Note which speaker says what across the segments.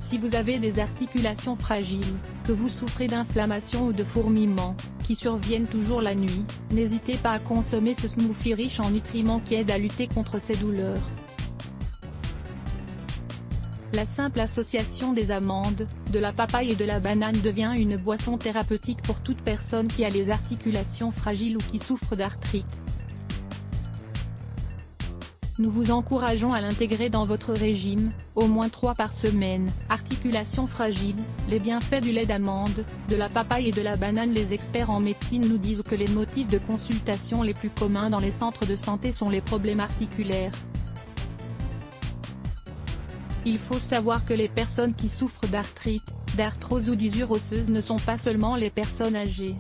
Speaker 1: Si vous avez des articulations fragiles, que vous souffrez d'inflammation ou de fourmillements, qui surviennent toujours la nuit, n'hésitez pas à consommer ce smoothie riche en nutriments qui aide à lutter contre ces douleurs. La simple association des amandes, de la papaye et de la banane devient une boisson thérapeutique pour toute personne qui a les articulations fragiles ou qui souffre d'arthrite. Nous vous encourageons à l'intégrer dans votre régime, au moins 3 par semaine. Articulations fragiles, les bienfaits du lait d'amande, de la papaye et de la banane. Les experts en médecine nous disent que les motifs de consultation les plus communs dans les centres de santé sont les problèmes articulaires. Il faut savoir que les personnes qui souffrent d'arthrite, d'arthrose ou d'usure osseuse ne sont pas seulement les personnes âgées.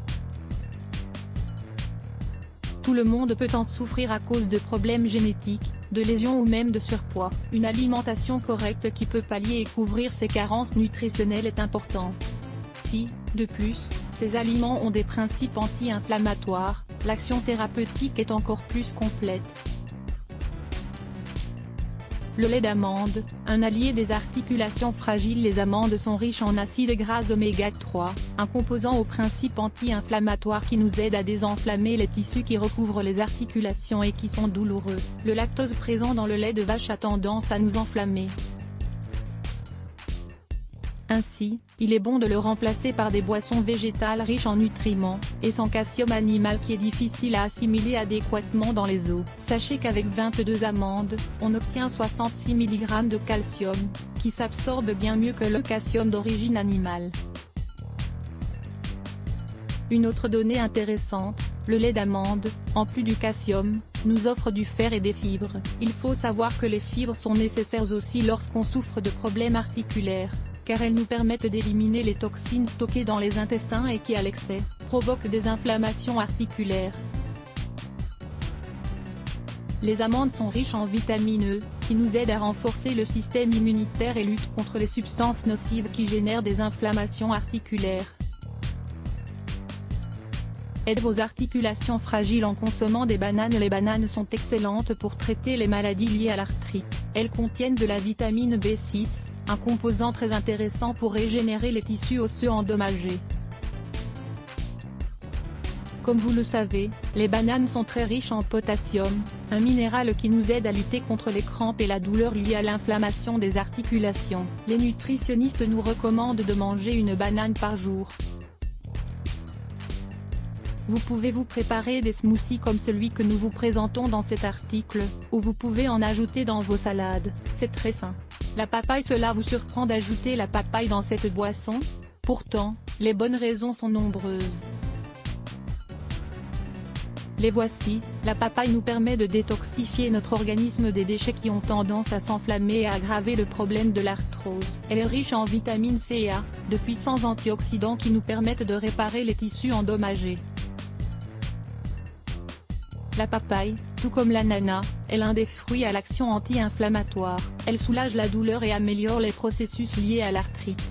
Speaker 1: Tout le monde peut en souffrir à cause de problèmes génétiques, de lésions ou même de surpoids. Une alimentation correcte qui peut pallier et couvrir ces carences nutritionnelles est importante. Si, de plus, ces aliments ont des principes anti-inflammatoires, l'action thérapeutique est encore plus complète. Le lait d'amande, un allié des articulations fragiles. Les amandes sont riches en acides gras oméga 3, un composant au principe anti-inflammatoire qui nous aide à désenflammer les tissus qui recouvrent les articulations et qui sont douloureux. Le lactose présent dans le lait de vache a tendance à nous enflammer. Ainsi, il est bon de le remplacer par des boissons végétales riches en nutriments, et sans calcium animal qui est difficile à assimiler adéquatement dans les os. Sachez qu'avec 22 amandes, on obtient 66 mg de calcium, qui s'absorbe bien mieux que le calcium d'origine animale. Une autre donnée intéressante, le lait d'amande, en plus du calcium, nous offre du fer et des fibres. Il faut savoir que les fibres sont nécessaires aussi lorsqu'on souffre de problèmes articulaires, car elles nous permettent d'éliminer les toxines stockées dans les intestins et qui à l'excès, provoquent des inflammations articulaires. Les amandes sont riches en vitamine E, qui nous aident à renforcer le système immunitaire et luttent contre les substances nocives qui génèrent des inflammations articulaires. Aidez vos articulations fragiles en consommant des bananes. Les bananes sont excellentes pour traiter les maladies liées à l'arthrite. Elles contiennent de la vitamine B6, un composant très intéressant pour régénérer les tissus osseux endommagés. Comme vous le savez, les bananes sont très riches en potassium, un minéral qui nous aide à lutter contre les crampes et la douleur liée à l'inflammation des articulations. Les nutritionnistes nous recommandent de manger une banane par jour. Vous pouvez vous préparer des smoothies comme celui que nous vous présentons dans cet article, ou vous pouvez en ajouter dans vos salades, c'est très sain. La papaye. Cela vous surprend d'ajouter la papaye dans cette boisson? Pourtant, les bonnes raisons sont nombreuses. Les voici. La papaye nous permet de détoxifier notre organisme des déchets qui ont tendance à s'enflammer et à aggraver le problème de l'arthrose. Elle est riche en vitamine C et A, de puissants antioxydants qui nous permettent de réparer les tissus endommagés. La papaye, tout comme l'ananas, est l'un des fruits à l'action anti-inflammatoire. Elle soulage la douleur et améliore les processus liés à l'arthrite.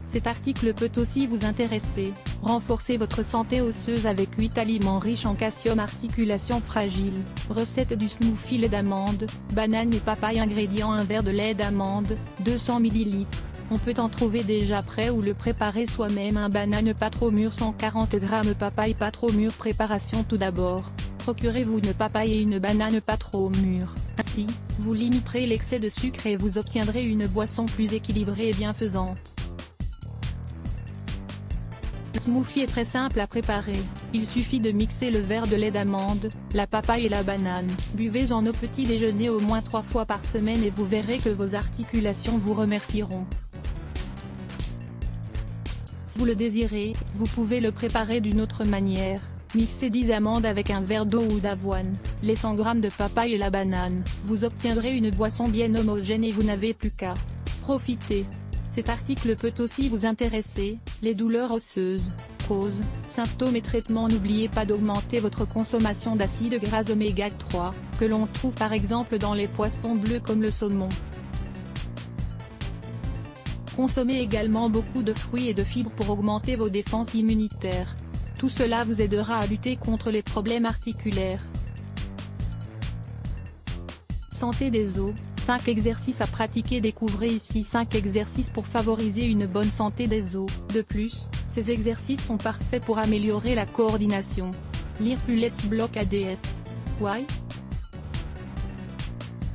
Speaker 1: Cet article peut aussi vous intéresser. Renforcez votre santé osseuse avec 8 aliments riches en calcium. Articulations fragiles. Recette du smoothie lait d'amande, banane et papaye. Ingrédients: un verre de lait d'amande, 200 ml. On peut en trouver déjà prêt ou le préparer soi-même. Un banane pas trop mûr, 140 g. Papaye pas trop mûr. Préparation. Tout d'abord, procurez-vous une papaye et une banane pas trop mûres. Ainsi, vous limiterez l'excès de sucre et vous obtiendrez une boisson plus équilibrée et bienfaisante. Le smoothie est très simple à préparer. Il suffit de mixer le verre de lait d'amande, la papaye et la banane. Buvez-en au petit déjeuner au moins 3 fois par semaine et vous verrez que vos articulations vous remercieront. Si vous le désirez, vous pouvez le préparer d'une autre manière. Mixez 10 amandes avec un verre d'eau ou d'avoine, les 100 g de papaye et la banane. Vous obtiendrez une boisson bien homogène et vous n'avez plus qu'à profiter. Cet article peut aussi vous intéresser. Les douleurs osseuses, causes, symptômes et traitements. N'oubliez pas d'augmenter votre consommation d'acides gras oméga 3, que l'on trouve par exemple dans les poissons bleus comme le saumon. Consommez également beaucoup de fruits et de fibres pour augmenter vos défenses immunitaires. Tout cela vous aidera à lutter contre les problèmes articulaires. Santé des os. 5 exercices à pratiquer. Découvrez ici 5 exercices pour favoriser une bonne santé des os. De plus, ces exercices sont parfaits pour améliorer la coordination. Lire plus Let's Block ADS. Why?